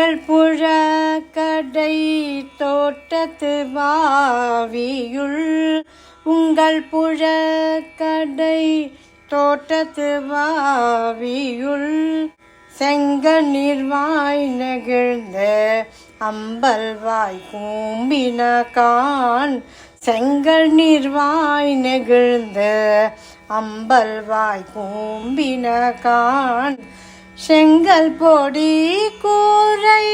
உங்கள் புழக்கடை தோட்டத்து வாவியுள், உங்கள் புழக்கடை தோட்டத்து வாவியுள், செங்கநீர்வாய் நெகிழ்ந்த அம்பல்வாய் கூம்பினகான், செங்கநீர்வாய் நெகிழ்ந்த அம்பல்வாய் கூம்பினகான், செங்கல் பொடி கூரை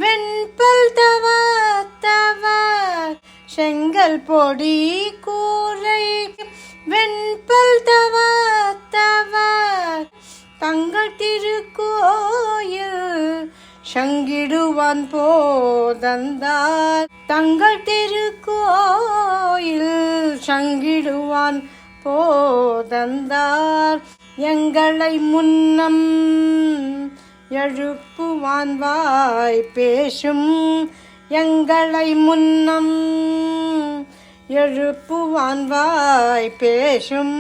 வெண்பல் தவத்தவர், செங்கல் பொடி கூரை வெண்பல் தவத்தவர், தங்கள் திருக்கோயில் சங்கிடுவான் போதந்தார், தங்கள் திருக்கோயில் சங்கிடுவான் போதந்தார், எங்களை முன்னம் எழுப்புவான் வாய் பேசும், எங்களை முன்னம் எழுப்புவான் வாய் பேசும்,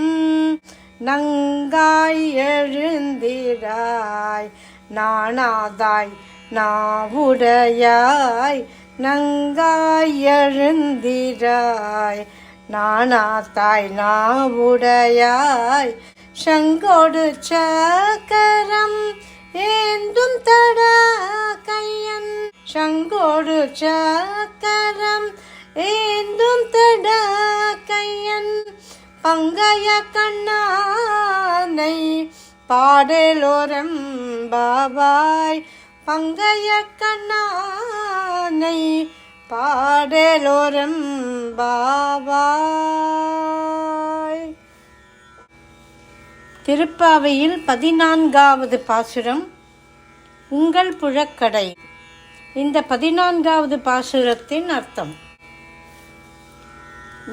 நங்காய் எழுந்திராய் நாணாதாய் நாவுடையாய், நங்காய் எழுந்திராய் நாணாதாய் நாவுடையாய், சங்கோடு சக்கரம் ஏந்தும் தட கையன், சங்கோடு சக்கரம் ஏந்தும் தட கையன், பங்கைய கண்ணானை பாடலோரம் பாபாய், பங்கைய கண்ணானை பாடலோரம் பாபாய். திருப்பாவையில் 14வது பாசுரம் உங்கள் புழக்கடை. இந்த 14வது பாசுரத்தின் அர்த்தம்: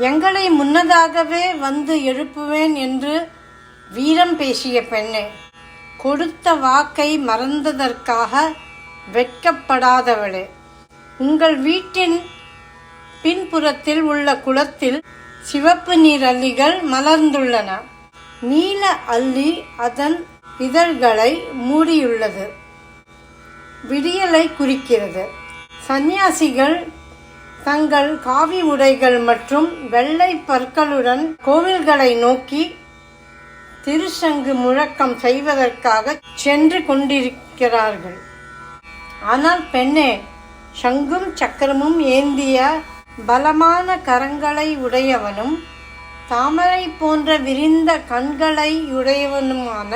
எங்களை முன்னதாகவே வந்து எழுப்புவேன் என்று வீரம் பேசிய பெண்ணே, கொடுத்த வாக்கை மறந்ததற்காக வெட்கப்படாதவளே, உங்கள் வீட்டின் பின்புறத்தில் உள்ள குளத்தில் சிவப்பு நீர் அல்லிகள் மலர்ந்துள்ளன. நீல அல்லி அதன் இதழ்களை மூடியுள்ளது. விடியலை குறிக்கிறது. சந்நியாசிகள் தங்கள் காவி உடைகள் மற்றும் வெள்ளை பற்களுடன் கோவில்களை நோக்கி திருச்சங்கு முழக்கம் செய்வதற்காக சென்று கொண்டிருக்கிறார்கள். ஆனால் பெண்ணே, சங்கும் சக்கரமும் ஏந்திய பலமான கரங்களை உடையவனும் தாமரை போன்ற விரிந்த கண்களை உடையவனுமான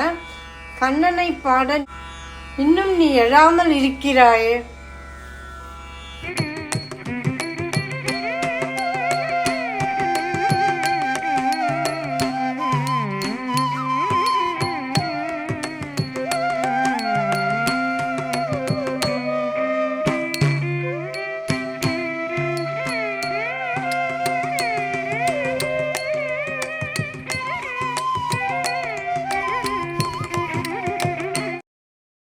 கண்ணனை பாட இன்னும் நீ எழாமல் இருக்கிறாயே.